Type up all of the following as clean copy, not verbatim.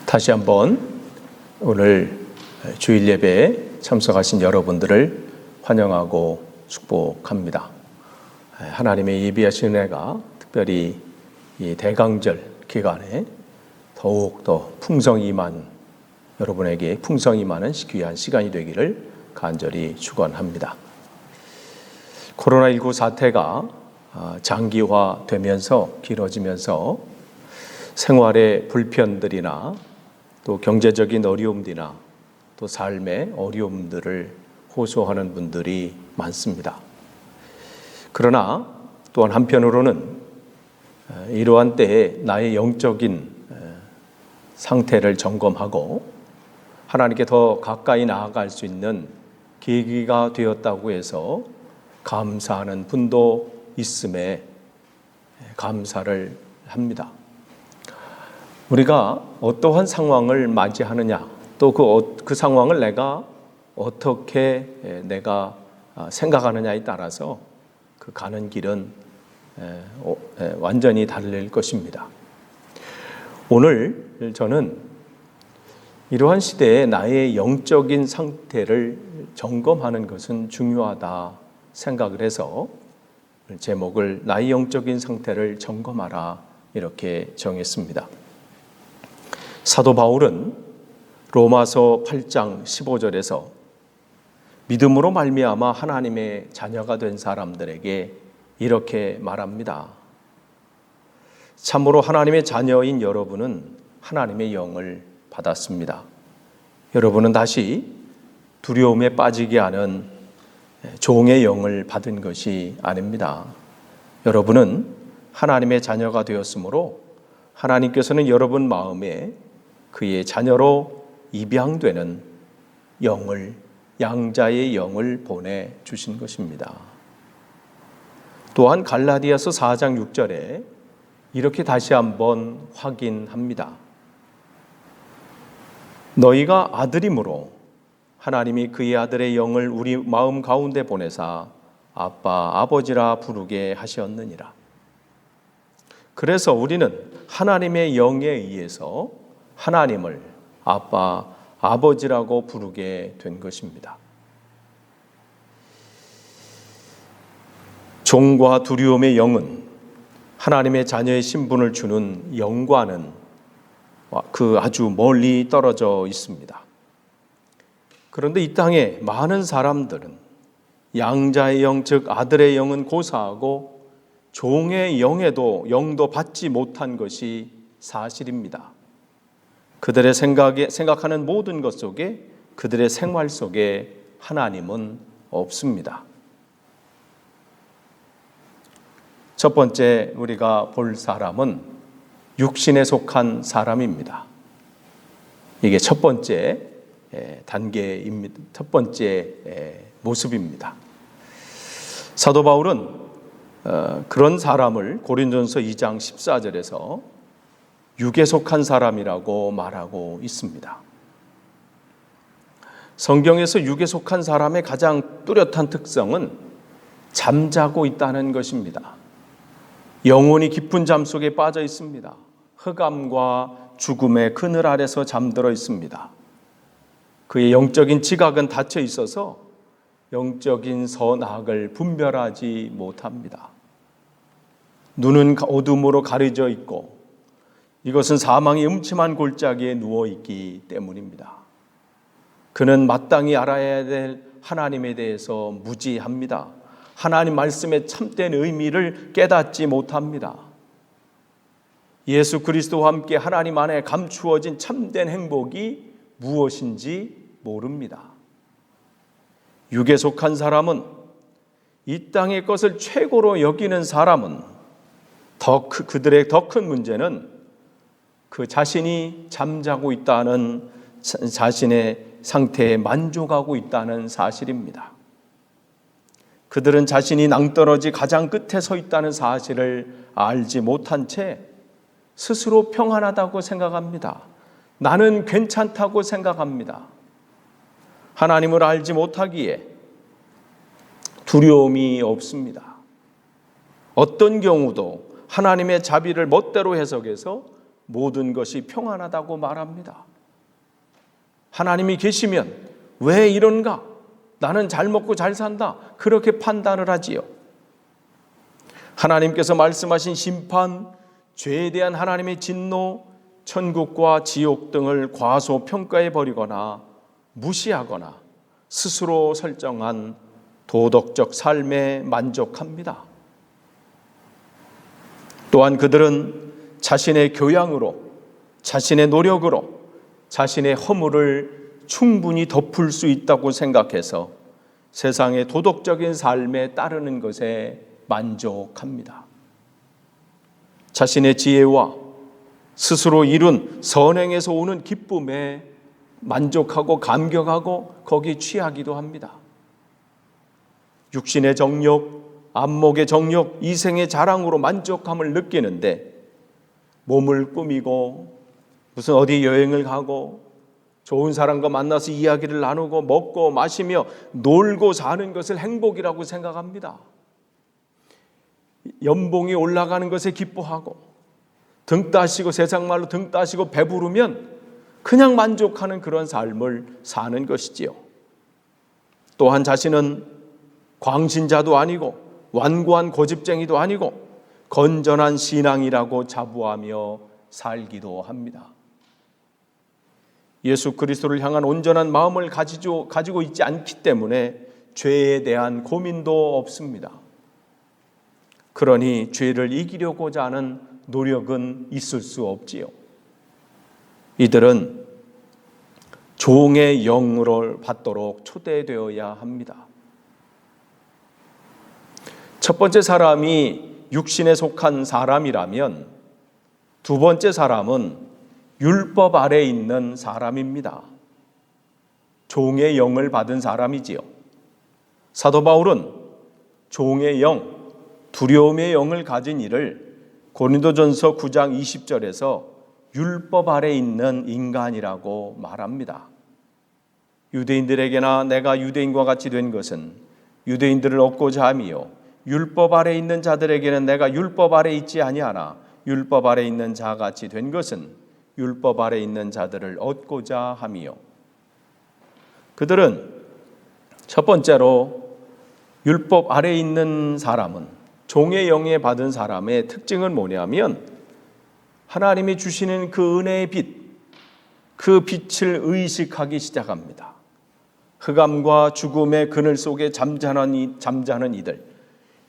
다시 한번 오늘 주일 예배에 참석하신 여러분들을 환영하고 축복합니다. 하나님의 예비하신 은혜가 특별히 이 대강절 기간에 더욱더 풍성이 임한 여러분에게 풍성이 임하는 귀한 시간이 되기를 간절히 축원합니다. 코로나19 사태가 장기화되면서 길어지면서 생활의 불편들이나 또 경제적인 어려움들이나 또 삶의 어려움들을 호소하는 분들이 많습니다. 그러나 또한 한편으로는 이러한 때에 나의 영적인 상태를 점검하고 하나님께 더 가까이 나아갈 수 있는 계기가 되었다고 해서 감사하는 분도 있음에 감사를 합니다. 우리가 어떠한 상황을 맞이하느냐, 또 그 상황을 내가 어떻게 생각하느냐에 따라서 그 가는 길은 완전히 다를 것입니다. 오늘 저는 이러한 시대에 나의 영적인 상태를 점검하는 것은 중요하다 생각을 해서 제목을 나의 영적인 상태를 점검하라 이렇게 정했습니다. 사도 바울은 로마서 8장 15절에서 믿음으로 말미암아 하나님의 자녀가 된 사람들에게 이렇게 말합니다. 참으로 하나님의 자녀인 여러분은 하나님의 영을 받았습니다. 여러분은 다시 두려움에 빠지게 하는 종의 영을 받은 것이 아닙니다. 여러분은 하나님의 자녀가 되었으므로 하나님께서는 여러분 마음에 그의 자녀로 입양되는 영을, 양자의 영을 보내주신 것입니다. 또한 갈라디아서 4장 6절에 이렇게 다시 한번 확인합니다. 너희가 아들이므로 하나님이 그의 아들의 영을 우리 마음 가운데 보내사 아빠, 아버지라 부르게 하셨느니라. 그래서 우리는 하나님의 영에 의해서 하나님을 아빠, 아버지라고 부르게 된 것입니다. 종과 두려움의 영은 하나님의 자녀의 신분을 주는 영과는 그 아주 멀리 떨어져 있습니다. 그런데 이 땅에 많은 사람들은 양자의 영, 즉 아들의 영은 고사하고 종의 영도 받지 못한 것이 사실입니다. 그들의 생각하는 모든 것 속에, 그들의 생활 속에 하나님은 없습니다. 첫 번째 우리가 볼 사람은 육신에 속한 사람입니다. 이게 첫 번째 단계입니다. 첫 번째 모습입니다. 사도 바울은 그런 사람을 고린도전서 2장 14절에서 육에 속한 사람이라고 말하고 있습니다. 성경에서 육에 속한 사람의 가장 뚜렷한 특성은 잠자고 있다는 것입니다. 영혼이 깊은 잠 속에 빠져 있습니다. 흑암과 죽음의 그늘 아래서 잠들어 있습니다. 그의 영적인 지각은 닫혀 있어서 영적인 선악을 분별하지 못합니다. 눈은 어둠으로 가려져 있고 이것은 사망의 음침한 골짜기에 누워있기 때문입니다. 그는 마땅히 알아야 될 하나님에 대해서 무지합니다. 하나님 말씀의 참된 의미를 깨닫지 못합니다. 예수 그리스도와 함께 하나님 안에 감추어진 참된 행복이 무엇인지 모릅니다. 육에 속한 사람은, 이 땅의 것을 최고로 여기는 사람은 그들의 더 큰 문제는 그 자신이 잠자고 있다는 자신의 상태에 만족하고 있다는 사실입니다. 그들은 자신이 낭떠러지 가장 끝에 서 있다는 사실을 알지 못한 채 스스로 평안하다고 생각합니다. 나는 괜찮다고 생각합니다. 하나님을 알지 못하기에 두려움이 없습니다. 어떤 경우도 하나님의 자비를 멋대로 해석해서 모든 것이 평안하다고 말합니다. 하나님이 계시면 왜 이런가? 나는 잘 먹고 잘 산다. 그렇게 판단을 하지요. 하나님께서 말씀하신 심판, 죄에 대한 하나님의 진노, 천국과 지옥 등을 과소평가해 버리거나 무시하거나 스스로 설정한 도덕적 삶에 만족합니다. 또한 그들은 자신의 교양으로, 자신의 노력으로 자신의 허물을 충분히 덮을 수 있다고 생각해서 세상의 도덕적인 삶에 따르는 것에 만족합니다. 자신의 지혜와 스스로 이룬 선행에서 오는 기쁨에 만족하고 감격하고 거기에 취하기도 합니다. 육신의 정욕, 안목의 정욕, 이생의 자랑으로 만족함을 느끼는데 몸을 꾸미고 무슨 어디 여행을 가고 좋은 사람과 만나서 이야기를 나누고 먹고 마시며 놀고 사는 것을 행복이라고 생각합니다. 연봉이 올라가는 것에 기뻐하고 등 따시고 세상 말로 등 따시고 배부르면 그냥 만족하는 그런 삶을 사는 것이지요. 또한 자신은 광신자도 아니고 완고한 고집쟁이도 아니고 건전한 신앙이라고 자부하며 살기도 합니다. 예수 그리스도를 향한 온전한 마음을 가지고 있지 않기 때문에 죄에 대한 고민도 없습니다. 그러니 죄를 이기려고자 하는 노력은 있을 수 없지요. 이들은 종의 영을 받도록 초대되어야 합니다. 첫 번째 사람이 육신에 속한 사람이라면 두 번째 사람은 율법 아래 있는 사람입니다. 종의 영을 받은 사람이지요. 사도 바울은 종의 영, 두려움의 영을 가진 이를 고린도전서 9장 20절에서 율법 아래 있는 인간이라고 말합니다. 유대인들에게나 내가 유대인과 같이 된 것은 유대인들을 얻고자 함이요 율법 아래 있는 자들에게는 내가 율법 아래 있지 아니하나 율법 아래 있는 자같이 된 것은 율법 아래 있는 자들을 얻고자 함이요. 그들은 첫 번째로 율법 아래 있는 사람은 종의 영에 받은 사람의 특징은 뭐냐면 하나님이 주시는 그 은혜의 빛, 그 빛을 의식하기 시작합니다. 흑암과 죽음의 그늘 속에 잠자는 이들,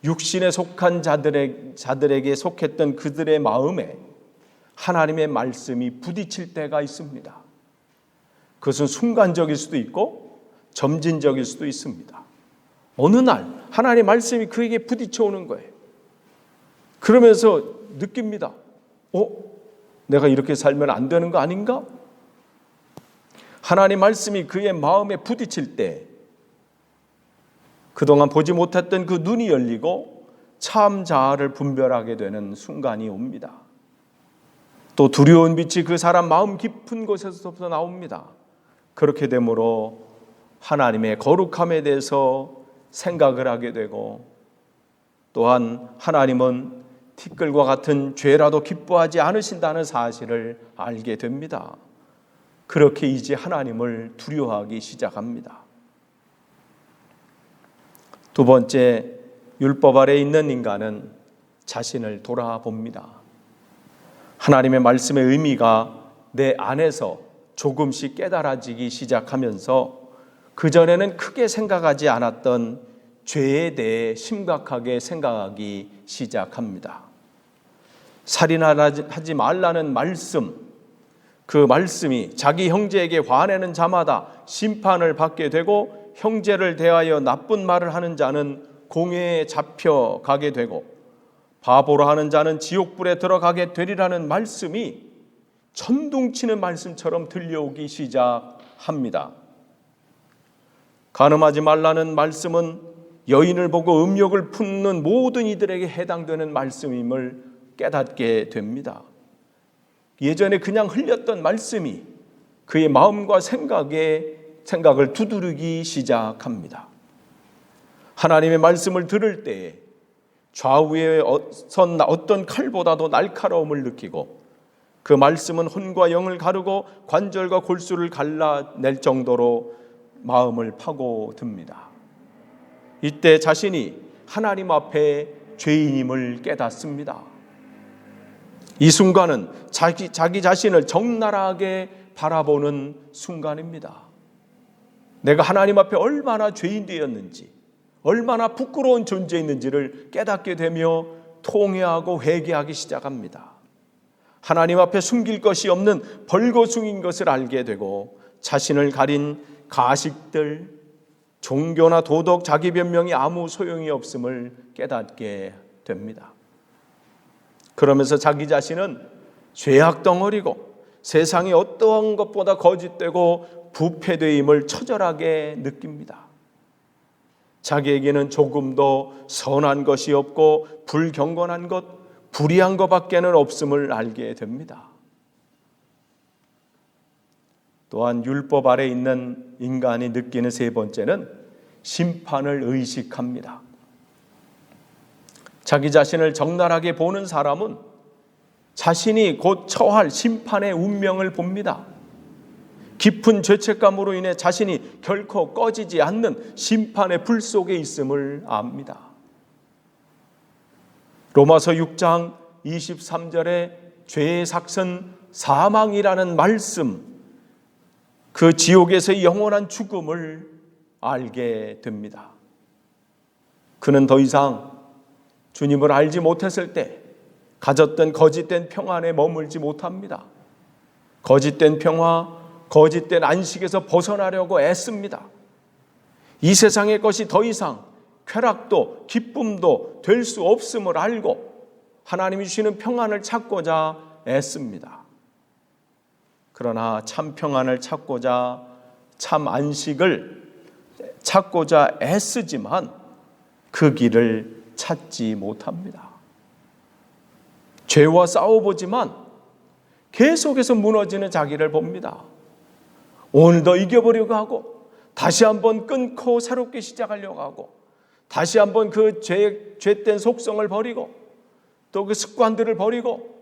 육신에 속한 자들에게 속했던 그들의 마음에 하나님의 말씀이 부딪힐 때가 있습니다. 그것은 순간적일 수도 있고 점진적일 수도 있습니다. 어느 날 하나님의 말씀이 그에게 부딪혀 오는 거예요. 그러면서 느낍니다. 내가 이렇게 살면 안 되는 거 아닌가? 하나님의 말씀이 그의 마음에 부딪힐 때 그동안 보지 못했던 그 눈이 열리고 참 자아를 분별하게 되는 순간이 옵니다. 또 두려운 빛이 그 사람 마음 깊은 곳에서부터 나옵니다. 그렇게 되므로 하나님의 거룩함에 대해서 생각을 하게 되고 또한 하나님은 티끌과 같은 죄라도 기뻐하지 않으신다는 사실을 알게 됩니다. 그렇게 이제 하나님을 두려워하기 시작합니다. 두 번째, 율법 아래 있는 인간은 자신을 돌아봅니다. 하나님의 말씀의 의미가 내 안에서 조금씩 깨달아지기 시작하면서 그전에는 크게 생각하지 않았던 죄에 대해 심각하게 생각하기 시작합니다. 살인하지 말라는 말씀, 그 말씀이 자기 형제에게 화내는 자마다 심판을 받게 되고 형제를 대하여 나쁜 말을 하는 자는 공회에 잡혀가게 되고 바보로 하는 자는 지옥불에 들어가게 되리라는 말씀이 천둥치는 말씀처럼 들려오기 시작합니다. 간음하지 말라는 말씀은 여인을 보고 음욕을 품는 모든 이들에게 해당되는 말씀임을 깨닫게 됩니다. 예전에 그냥 흘렸던 말씀이 그의 마음과 생각을 두드리기 시작합니다. 하나님의 말씀을 들을 때에 좌우에 선 어떤 칼보다도 날카로움을 느끼고 그 말씀은 혼과 영을 가르고 관절과 골수를 갈라낼 정도로 마음을 파고듭니다. 이때 자신이 하나님 앞에 죄인임을 깨닫습니다. 이 순간은 자기 자신을 적나라하게 바라보는 순간입니다. 내가 하나님 앞에 얼마나 죄인 되었는지, 얼마나 부끄러운 존재였는지를 깨닫게 되며 통회하고 회개하기 시작합니다. 하나님 앞에 숨길 것이 없는 벌거숭인 것을 알게 되고 자신을 가린 가식들, 종교나 도덕, 자기 변명이 아무 소용이 없음을 깨닫게 됩니다. 그러면서 자기 자신은 죄악 덩어리고 세상의 어떠한 것보다 거짓되고 부패됨을 처절하게 느낍니다. 자기에게는 조금도 선한 것이 없고 불경건한 것, 불의한 것밖에는 없음을 알게 됩니다. 또한 율법 아래 있는 인간이 느끼는 세 번째는 심판을 의식합니다. 자기 자신을 적나라하게 보는 사람은 자신이 곧 처할 심판의 운명을 봅니다. 깊은 죄책감으로 인해 자신이 결코 꺼지지 않는 심판의 불 속에 있음을 압니다. 로마서 6장 23절에 죄의 삭은 사망이라는 말씀, 그 지옥에서의 영원한 죽음을 알게 됩니다. 그는 더 이상 주님을 알지 못했을 때 가졌던 거짓된 평안에 머물지 못합니다. 거짓된 평화, 거짓된 안식에서 벗어나려고 애씁니다. 이 세상의 것이 더 이상 쾌락도 기쁨도 될 수 없음을 알고 하나님이 주시는 평안을 찾고자 애씁니다. 그러나 참 평안을 찾고자 참 안식을 찾고자 애쓰지만 그 길을 찾지 못합니다. 죄와 싸워보지만 계속해서 무너지는 자기를 봅니다. 오늘도 이겨보려고 하고 다시 한번 끊고 새롭게 시작하려고 하고 다시 한번 그 죄된 속성을 버리고 또 그 습관들을 버리고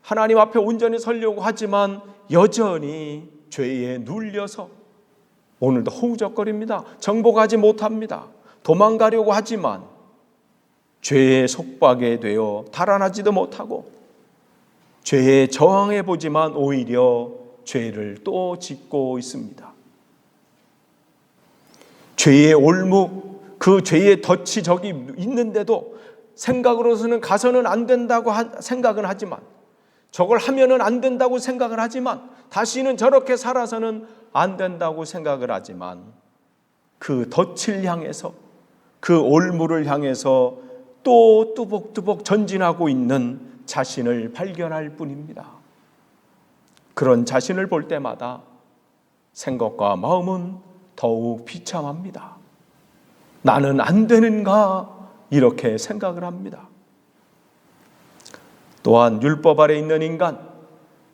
하나님 앞에 온전히 서려고 하지만 여전히 죄에 눌려서 오늘도 허우적거립니다. 정복하지 못합니다. 도망가려고 하지만 죄의 속박에 되어 달아나지도 못하고 죄에 저항해 보지만 오히려 죄를 또 짓고 있습니다. 죄의 올무, 그 죄의 덫이 저기 있는데도 생각으로서는 가서는 안 된다고 생각은 하지만 저걸 하면은 안 된다고 생각을 하지만 다시는 저렇게 살아서는 안 된다고 생각을 하지만 그 덫을 향해서 그 올무를 향해서 또 뚜벅뚜벅 전진하고 있는 자신을 발견할 뿐입니다. 그런 자신을 볼 때마다 생각과 마음은 더욱 비참합니다. 나는 안 되는가 이렇게 생각을 합니다. 또한 율법 아래 있는 인간,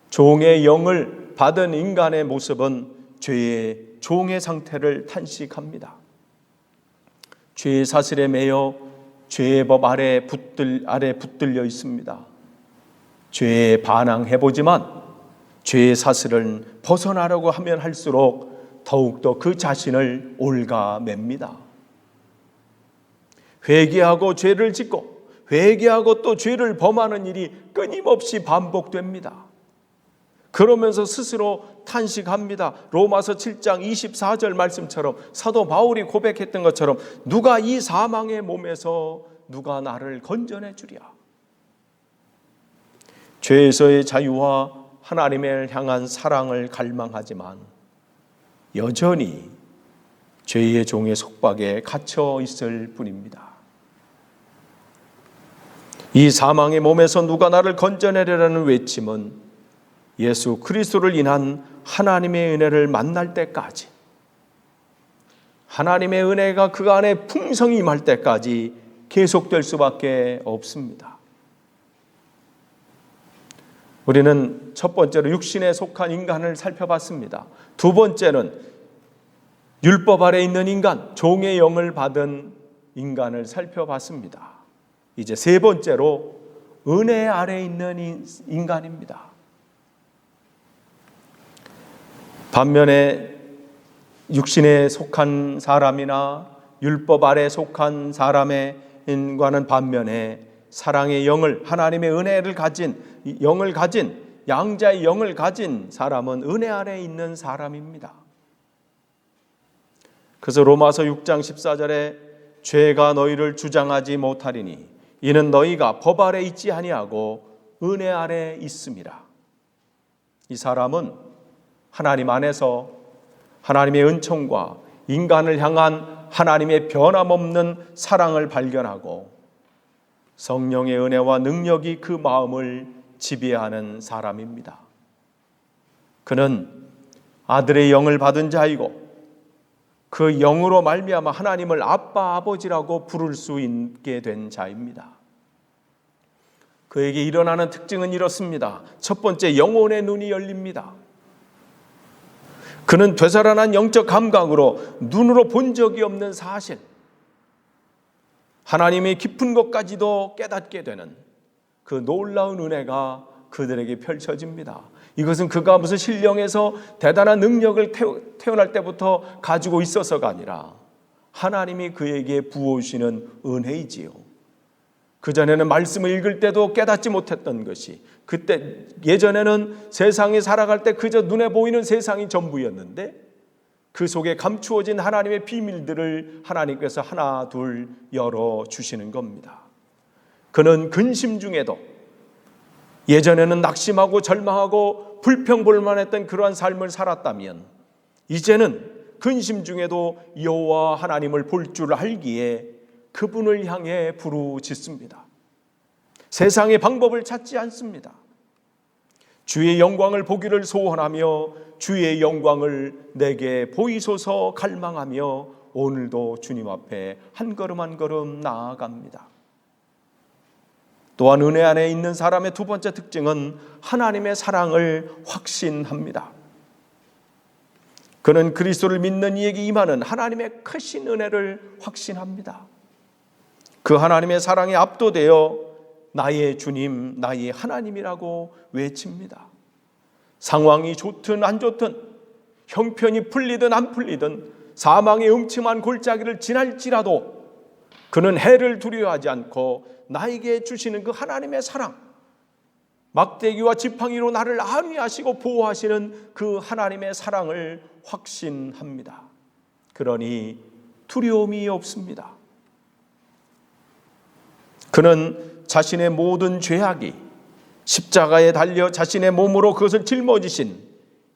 종의 영을 받은 인간의 모습은 죄의 종의 상태를 탄식합니다. 죄의 사슬에 매여 죄의 법 아래 붙들려 있습니다. 죄에 반항해보지만 죄의 사슬을 벗어나려고 하면 할수록 더욱더 그 자신을 옭아맵니다. 회개하고 죄를 짓고 회개하고 또 죄를 범하는 일이 끊임없이 반복됩니다. 그러면서 스스로 탄식합니다. 로마서 7장 24절 말씀처럼 사도 바울이 고백했던 것처럼 누가 이 사망의 몸에서 누가 나를 건져내 주랴. 죄에서의 자유와 하나님을 향한 사랑을 갈망하지만 여전히 죄의 종의 속박에 갇혀 있을 뿐입니다. 이 사망의 몸에서 누가 나를 건져내려라는 외침은 예수 그리스도를 인한 하나님의 은혜를 만날 때까지, 하나님의 은혜가 그 안에 풍성히 임할 때까지 계속될 수밖에 없습니다. 우리는 첫 번째로 육신에 속한 인간을 살펴봤습니다. 두 번째는 율법 아래 있는 인간, 종의 영을 받은 인간을 살펴봤습니다. 이제 세 번째로 은혜 아래 있는 인간입니다. 반면에 육신에 속한 사람이나 율법 아래 속한 사람과는 반면에 사랑의 영을, 하나님의 은혜를 가진 영을 가진, 양자의 영을 가진 사람은 은혜 아래 있는 사람입니다. 그래서 로마서 6장 14절에 죄가 너희를 주장하지 못하리니 이는 너희가 법 아래 있지 아니하고 은혜 아래 있음이라. 이 사람은 하나님 안에서 하나님의 은총과 인간을 향한 하나님의 변함없는 사랑을 발견하고 성령의 은혜와 능력이 그 마음을 지배하는 사람입니다. 그는 아들의 영을 받은 자이고 그 영으로 말미암아 하나님을 아빠 아버지라고 부를 수 있게 된 자입니다. 그에게 일어나는 특징은 이렇습니다. 첫 번째, 영혼의 눈이 열립니다. 그는 되살아난 영적 감각으로 눈으로 본 적이 없는 사실, 하나님의 깊은 것까지도 깨닫게 되는 그 놀라운 은혜가 그들에게 펼쳐집니다. 이것은 그가 무슨 신령에서 대단한 능력을 태어날 때부터 가지고 있어서가 아니라 하나님이 그에게 부어주시는 은혜이지요. 그전에는 말씀을 읽을 때도 깨닫지 못했던 것이, 그때 예전에는 세상에 살아갈 때 그저 눈에 보이는 세상이 전부였는데 그 속에 감추어진 하나님의 비밀들을 하나님께서 하나 둘 열어주시는 겁니다. 그는 근심 중에도, 예전에는 낙심하고 절망하고 불평불만했던 그러한 삶을 살았다면 이제는 근심 중에도 여호와 하나님을 볼 줄 알기에 그분을 향해 부르짖습니다. 세상의 방법을 찾지 않습니다. 주의 영광을 보기를 소원하며 주의 영광을 내게 보이소서 갈망하며 오늘도 주님 앞에 한 걸음 한 걸음 나아갑니다. 또한 은혜 안에 있는 사람의 두 번째 특징은 하나님의 사랑을 확신합니다. 그는 그리스도를 믿는 이에게 임하는 하나님의 크신 은혜를 확신합니다. 그 하나님의 사랑에 압도되어 나의 주님, 나의 하나님이라고 외칩니다. 상황이 좋든 안 좋든, 형편이 풀리든 안 풀리든, 사망의 음침한 골짜기를 지날지라도 그는 해를 두려워하지 않고 나에게 주시는 그 하나님의 사랑, 막대기와 지팡이로 나를 안위하시고 보호하시는 그 하나님의 사랑을 확신합니다. 그러니 두려움이 없습니다. 그는 자신의 모든 죄악이 십자가에 달려 자신의 몸으로 그것을 짊어지신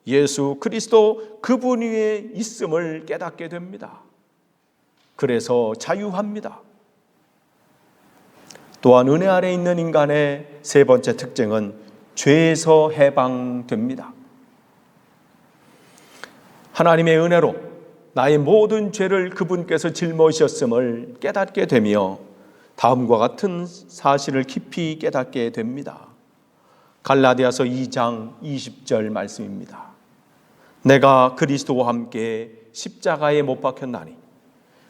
예수 그리스도 그분 위에 있음을 깨닫게 됩니다. 그래서 자유합니다. 또한 은혜 아래 있는 인간의 세 번째 특징은 죄에서 해방됩니다. 하나님의 은혜로 나의 모든 죄를 그분께서 짊어지셨음을 깨닫게 되며 다음과 같은 사실을 깊이 깨닫게 됩니다. 갈라디아서 2장 20절 말씀입니다. 내가 그리스도와 함께 십자가에 못 박혔나니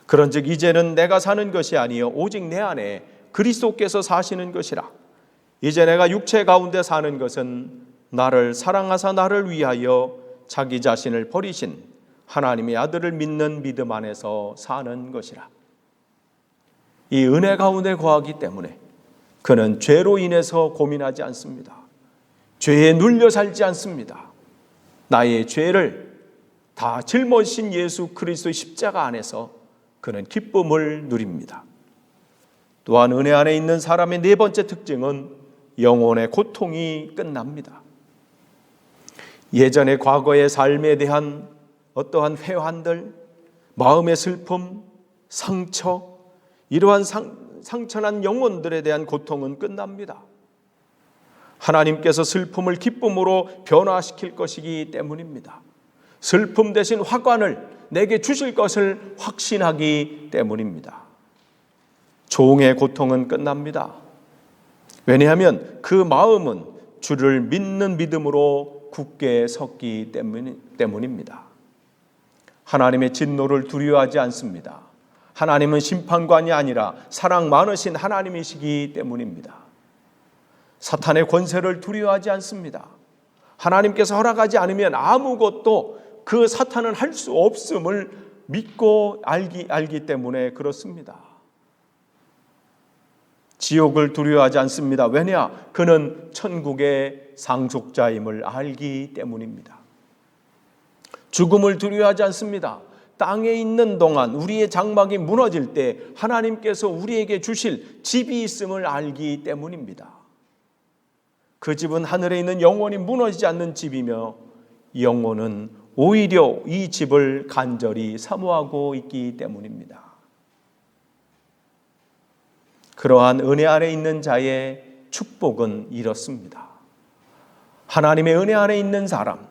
그런즉 이제는 내가 사는 것이 아니요 오직 내 안에 그리스도께서 사시는 것이라. 이제 내가 육체 가운데 사는 것은 나를 사랑하사 나를 위하여 자기 자신을 버리신 하나님의 아들을 믿는 믿음 안에서 사는 것이라. 이 은혜 가운데 거하기 때문에 그는 죄로 인해서 고민하지 않습니다. 죄에 눌려 살지 않습니다. 나의 죄를 다 짊어지신 예수 그리스도의 십자가 안에서 그는 기쁨을 누립니다. 또한 은혜 안에 있는 사람의 네 번째 특징은 영혼의 고통이 끝납니다. 예전의 과거의 삶에 대한 어떠한 회환들, 마음의 슬픔, 상처, 이러한 상처난 영혼들에 대한 고통은 끝납니다. 하나님께서 슬픔을 기쁨으로 변화시킬 것이기 때문입니다. 슬픔 대신 화관을 내게 주실 것을 확신하기 때문입니다. 종의 고통은 끝납니다. 왜냐하면 그 마음은 주를 믿는 믿음으로 굳게 섰기 때문입니다. 하나님의 진노를 두려워하지 않습니다. 하나님은 심판관이 아니라 사랑 많으신 하나님이시기 때문입니다. 사탄의 권세를 두려워하지 않습니다. 하나님께서 허락하지 않으면 아무것도 그 사탄은 할 수 없음을 믿고 알기 때문에 그렇습니다. 지옥을 두려워하지 않습니다. 왜냐? 그는 천국의 상속자임을 알기 때문입니다. 죽음을 두려워하지 않습니다. 땅에 있는 동안 우리의 장막이 무너질 때 하나님께서 우리에게 주실 집이 있음을 알기 때문입니다. 그 집은 하늘에 있는 영원히 무너지지 않는 집이며 영혼은 오히려 이 집을 간절히 사모하고 있기 때문입니다. 그러한 은혜 아래 있는 자의 축복은 이렇습니다. 하나님의 은혜 아래 있는 사람,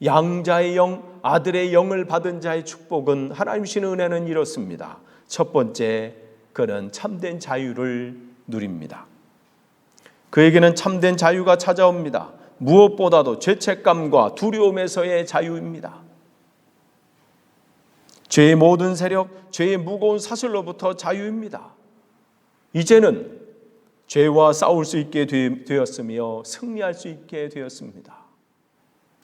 양자의 영, 아들의 영을 받은 자의 축복은, 하나님 주시는 은혜는 이렇습니다. 첫 번째, 그는 참된 자유를 누립니다. 그에게는 참된 자유가 찾아옵니다. 무엇보다도 죄책감과 두려움에서의 자유입니다. 죄의 모든 세력, 죄의 무거운 사슬로부터 자유입니다. 이제는 죄와 싸울 수 있게 되었으며 승리할 수 있게 되었습니다.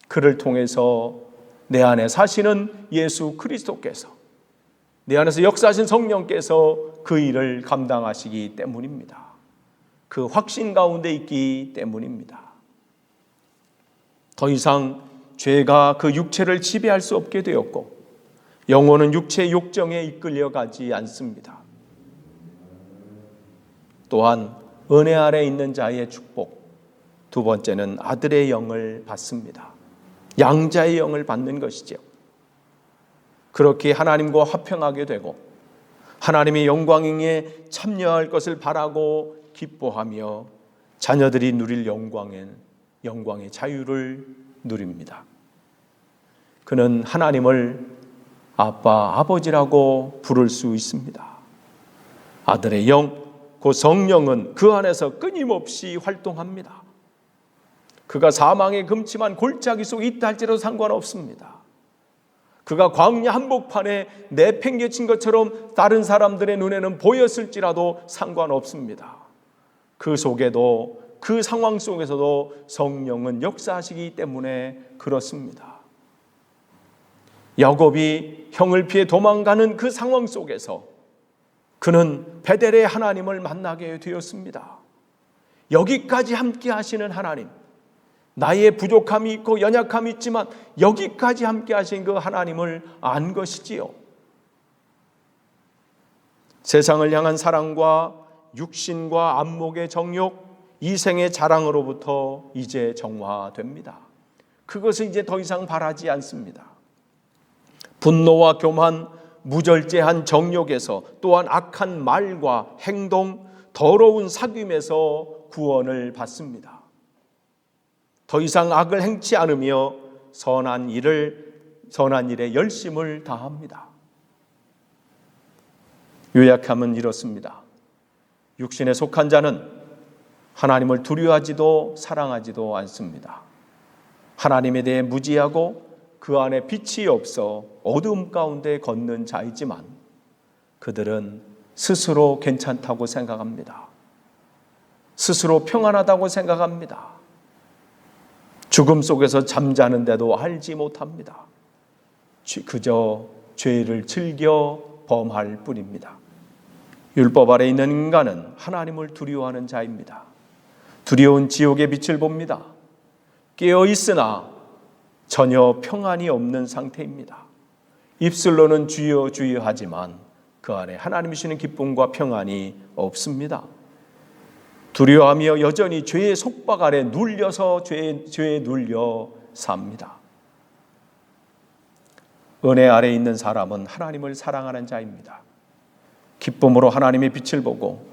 그를 통해서 내 안에 사시는 예수 그리스도께서, 내 안에서 역사하신 성령께서 그 일을 감당하시기 때문입니다. 그 확신 가운데 있기 때문입니다. 더 이상 죄가 그 육체를 지배할 수 없게 되었고 영혼은 육체의 욕정에 이끌려가지 않습니다. 또한 은혜 아래 있는 자의 축복, 두 번째는 아들의 영을 받습니다. 양자의 영을 받는 것이죠. 그렇게 하나님과 화평하게 되고 하나님의 영광에 참여할 것을 바라고 기뻐하며 자녀들이 누릴 영광의 자유를 누립니다. 그는 하나님을 아빠, 아버지라고 부를 수 있습니다. 아들의 영, 그 성령은 그 안에서 끊임없이 활동합니다. 그가 사망의 금침한 골짜기 속에 있다 할지라도 상관없습니다. 그가 광야 한복판에 내팽개친 것처럼 다른 사람들의 눈에는 보였을지라도 상관없습니다. 그 속에도, 그 상황 속에서도 성령은 역사하시기 때문에 그렇습니다. 야곱이 형을 피해 도망가는 그 상황 속에서 그는 베델의 하나님을 만나게 되었습니다. 여기까지 함께 하시는 하나님, 나의 부족함이 있고 연약함이 있지만 여기까지 함께 하신 그 하나님을 안 것이지요. 세상을 향한 사랑과 육신과 안목의 정욕, 이생의 자랑으로부터 이제 정화됩니다. 그것을 이제 더 이상 바라지 않습니다. 분노와 교만, 무절제한 정욕에서, 또한 악한 말과 행동, 더러운 사귐에서 구원을 받습니다. 더 이상 악을 행치 않으며 선한 일에 열심을 다합니다. 요약하면 이렇습니다. 육신에 속한 자는 하나님을 두려워하지도 사랑하지도 않습니다. 하나님에 대해 무지하고 그 안에 빛이 없어 어두움 가운데 걷는 자이지만 그들은 스스로 괜찮다고 생각합니다. 스스로 평안하다고 생각합니다. 죽음 속에서 잠자는데도 알지 못합니다. 그저 죄를 즐겨 범할 뿐입니다. 율법 아래 있는 인간은 하나님을 두려워하는 자입니다. 두려운 지옥의 빛을 봅니다. 깨어 있으나 전혀 평안이 없는 상태입니다. 입술로는 주여 주여 하지만 그 안에 하나님이 주시는 기쁨과 평안이 없습니다. 두려워하며 여전히 죄의 속박 아래 눌려서 죄에 눌려 삽니다. 은혜 아래 있는 사람은 하나님을 사랑하는 자입니다. 기쁨으로 하나님의 빛을 보고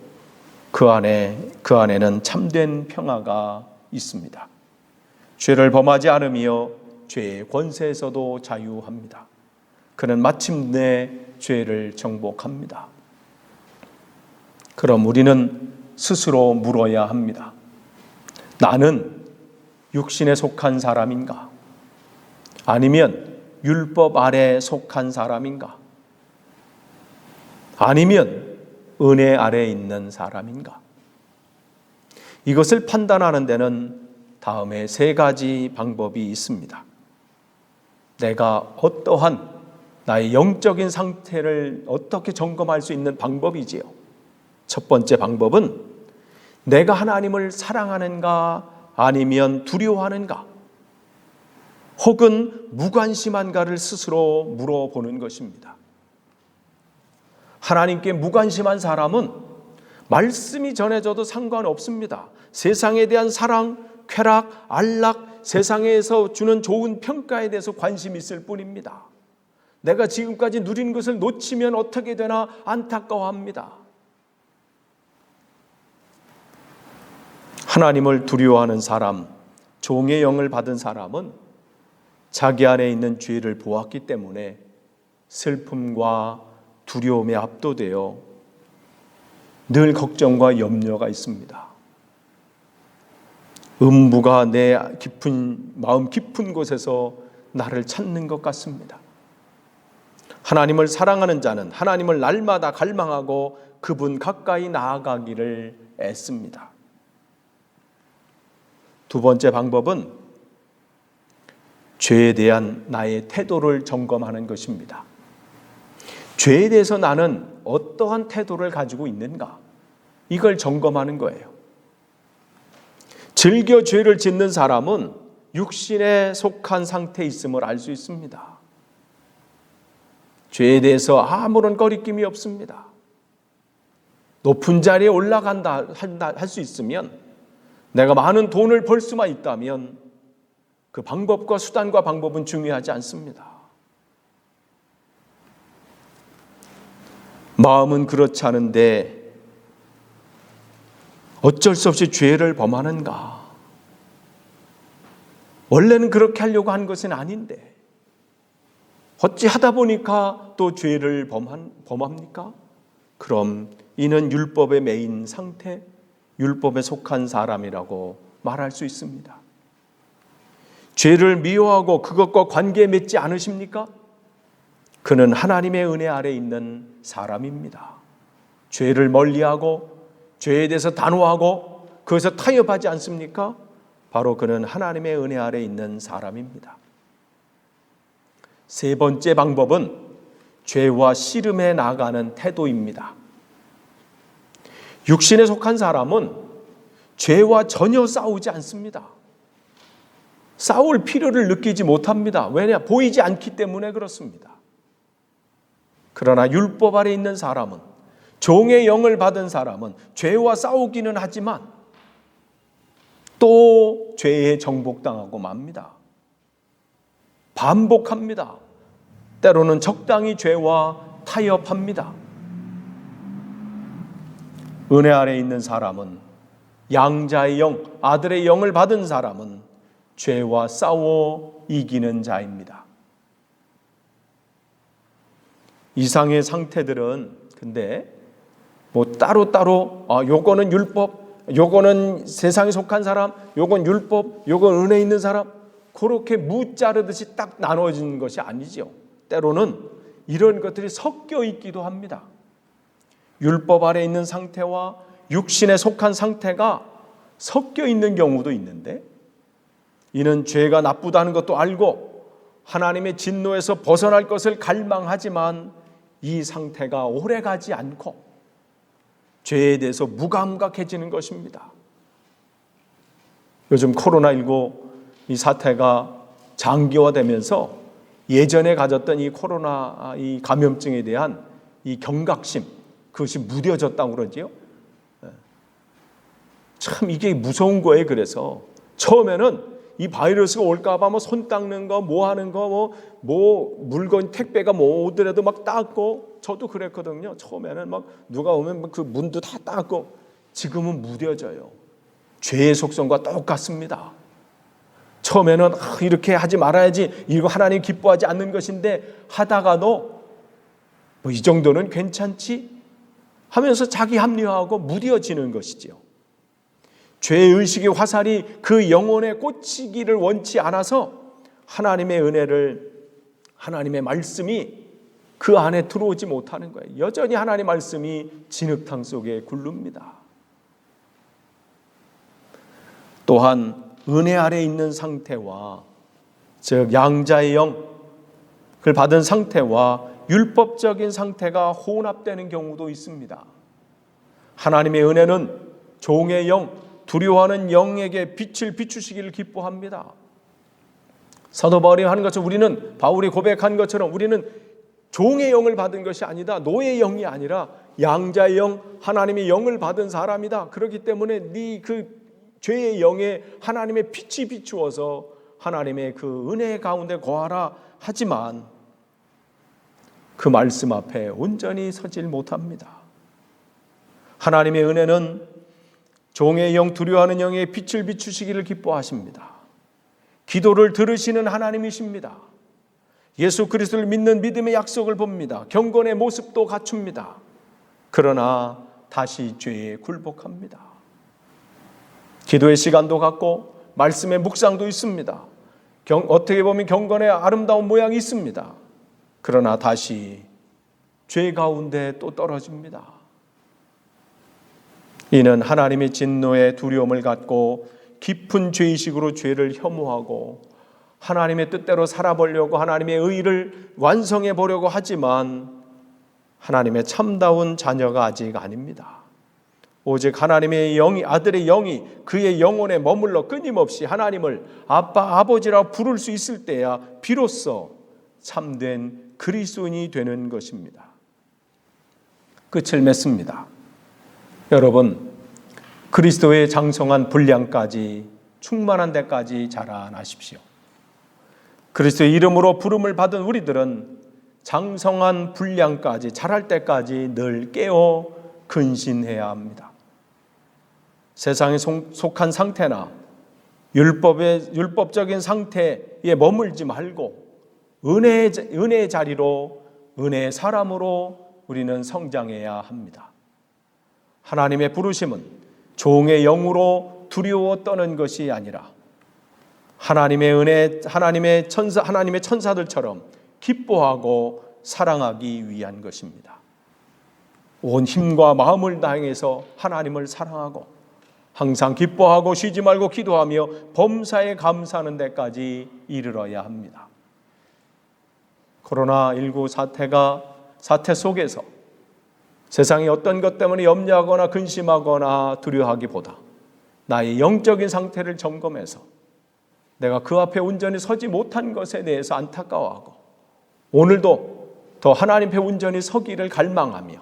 그 안에는 참된 평화가 있습니다. 죄를 범하지 않으며 죄의 권세에서도 자유합니다. 그는 마침내 죄를 정복합니다. 그럼 우리는 스스로 물어야 합니다. 나는 육신에 속한 사람인가? 아니면 율법 아래 속한 사람인가? 아니면 은혜 아래 있는 사람인가? 이것을 판단하는 데는 다음에 세 가지 방법이 있습니다. 내가 어떠한 나의 영적인 상태를 어떻게 점검할 수 있는 방법이지요. 첫 번째 방법은 내가 하나님을 사랑하는가 아니면 두려워하는가 혹은 무관심한가를 스스로 물어보는 것입니다. 하나님께 무관심한 사람은 말씀이 전해져도 상관없습니다. 세상에 대한 사랑, 쾌락, 안락, 세상에서 주는 좋은 평가에 대해서 관심이 있을 뿐입니다. 내가 지금까지 누린 것을 놓치면 어떻게 되나 안타까워합니다. 하나님을 두려워하는 사람, 종의 영을 받은 사람은 자기 안에 있는 죄를 보았기 때문에 슬픔과 두려움에 압도되어 늘 걱정과 염려가 있습니다. 음부가 내 마음 깊은 곳에서 나를 찾는 것 같습니다. 하나님을 사랑하는 자는 하나님을 날마다 갈망하고 그분 가까이 나아가기를 애씁니다. 두 번째 방법은 죄에 대한 나의 태도를 점검하는 것입니다. 죄에 대해서 나는 어떠한 태도를 가지고 있는가? 이걸 점검하는 거예요. 즐겨 죄를 짓는 사람은 육신에 속한 상태에 있음을 알 수 있습니다. 죄에 대해서 아무런 거리낌이 없습니다. 높은 자리에 올라간다 할 수 있으면, 내가 많은 돈을 벌 수만 있다면 그 방법과 수단과 방법은 중요하지 않습니다. 마음은 그렇지 않은데 어쩔 수 없이 죄를 범하는가? 원래는 그렇게 하려고 한 것은 아닌데 어찌 하다 보니까 또 죄를 범합니까? 그럼 이는 율법에 매인 상태, 율법에 속한 사람이라고 말할 수 있습니다. 죄를 미워하고 그것과 관계 맺지 않으십니까? 그는 하나님의 은혜 아래 있는 사람입니다. 죄를 멀리하고 죄에 대해서 단호하고 그것에 타협하지 않습니까? 바로 그는 하나님의 은혜 아래 있는 사람입니다. 세 번째 방법은 죄와 씨름해 나가는 태도입니다. 육신에 속한 사람은 죄와 전혀 싸우지 않습니다. 싸울 필요를 느끼지 못합니다. 왜냐? 보이지 않기 때문에 그렇습니다. 그러나 율법 아래 있는 사람은, 종의 영을 받은 사람은 죄와 싸우기는 하지만 또 죄에 정복당하고 맙니다. 반복합니다. 때로는 적당히 죄와 타협합니다. 은혜 아래 있는 사람은, 양자의 영, 아들의 영을 받은 사람은 죄와 싸워 이기는 자입니다. 이상의 상태들은 근데 따로따로 요거는 율법, 요거는 세상에 속한 사람, 요건 율법, 요건 은혜 있는 사람, 그렇게 무 자르듯이 딱 나눠진 것이 아니죠. 때로는 이런 것들이 섞여 있기도 합니다. 율법 아래 있는 상태와 육신에 속한 상태가 섞여 있는 경우도 있는데, 이는 죄가 나쁘다는 것도 알고 하나님의 진노에서 벗어날 것을 갈망하지만 이 상태가 오래가지 않고 죄에 대해서 무감각해지는 것입니다. 요즘 코로나19 이 사태가 장기화되면서 예전에 가졌던 이 코로나 이 감염증에 대한 이 경각심, 그것이 무뎌졌다고 그러지요. 참 이게 무서운 거예요. 그래서 처음에는 이 바이러스가 올까 봐 손 닦는 거, 뭐 하는 거, 물건 택배가 오더라도 막 닦고, 저도 그랬거든요. 처음에는 막 누가 오면 그 문도 다 닦고. 지금은 무뎌져요. 죄의 속성과 똑같습니다. 처음에는 이렇게 하지 말아야지, 이거 하나님 기뻐하지 않는 것인데 하다가도 이 정도는 괜찮지 하면서 자기 합리화하고 무뎌지는 것이죠. 죄의식의 화살이 그 영혼에 꽂히기를 원치 않아서 하나님의 은혜를, 하나님의 말씀이 그 안에 들어오지 못하는 거예요. 여전히 하나님의 말씀이 진흙탕 속에 굴릅니다. 또한 은혜 아래 있는 상태와, 즉 양자의 영, 받은 상태와 율법적인 상태가 혼합되는 경우도 있습니다. 하나님의 은혜는 종의 영, 두려워하는 영에게 빛을 비추시기를 기뻐합니다. 사도 바울이 하는 것처럼 바울이 고백한 것처럼 우리는 종의 영을 받은 것이 아니다. 노예의 영이 아니라 양자의 영, 하나님의 영을 받은 사람이다. 그렇기 때문에 네 그 죄의 영에 하나님의 빛이 비추어서 하나님의 그 은혜 가운데 거하라 하지만 그 말씀 앞에 온전히 서질 못합니다. 하나님의 은혜는 종의 영, 두려워하는 영에 빛을 비추시기를 기뻐하십니다. 기도를 들으시는 하나님이십니다. 예수 그리스도를 믿는 믿음의 약속을 봅니다. 경건의 모습도 갖춥니다. 그러나 다시 죄에 굴복합니다. 기도의 시간도 갖고 말씀의 묵상도 있습니다. 어떻게 보면 경건의 아름다운 모양이 있습니다. 그러나 다시 죄 가운데 또 떨어집니다. 이는 하나님의 진노의 두려움을 갖고 깊은 죄의식으로 죄를 혐오하고 하나님의 뜻대로 살아보려고 하나님의 의를 완성해 보려고 하지만 하나님의 참다운 자녀가 아직 아닙니다. 오직 하나님의 영이, 아들의 영이 그의 영혼에 머물러 끊임없이 하나님을 아빠, 아버지라 부를 수 있을 때야 비로소 참된 그리스도인이 되는 것입니다. 끝을 맺습니다. 여러분, 그리스도의 장성한 분량까지 충만한 데까지 자라나십시오. 그리스도의 이름으로 부름을 받은 우리들은 장성한 분량까지 자랄 때까지 늘 깨어 근신해야 합니다. 세상에 속한 상태나 율법적인 상태에 머물지 말고 은혜의 자리로, 은혜의 사람으로 우리는 성장해야 합니다. 하나님의 부르심은 종의 영으로 두려워 떠는 것이 아니라 하나님의 은혜, 하나님의 천사들처럼 기뻐하고 사랑하기 위한 것입니다. 온 힘과 마음을 다해서 하나님을 사랑하고 항상 기뻐하고 쉬지 말고 기도하며 범사에 감사하는 데까지 이르러야 합니다. 코로나19 사태 속에서 세상이 어떤 것 때문에 염려하거나 근심하거나 두려워하기보다 나의 영적인 상태를 점검해서 내가 그 앞에 온전히 서지 못한 것에 대해서 안타까워하고 오늘도 더 하나님 앞에 온전히 서기를 갈망하며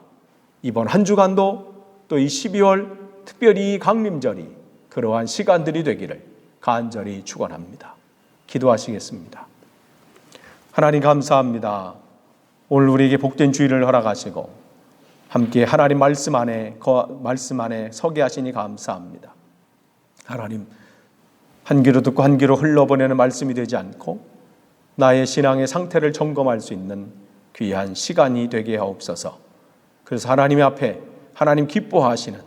이번 한 주간도 또 이 12월 특별히 이 강림절이 그러한 시간들이 되기를 간절히 축원합니다. 기도하시겠습니다. 하나님 감사합니다. 오늘 우리에게 복된 주일을 허락하시고 함께 하나님 말씀 안에 서게 하시니 감사합니다. 하나님, 한 귀로 듣고 한 귀로 흘러보내는 말씀이 되지 않고 나의 신앙의 상태를 점검할 수 있는 귀한 시간이 되게 하옵소서. 그래서 하나님 앞에 하나님 기뻐하시는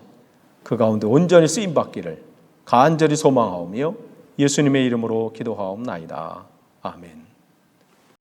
그 가운데 온전히 쓰임받기를 간절히 소망하오며 예수님의 이름으로 기도하옵나이다. 아멘.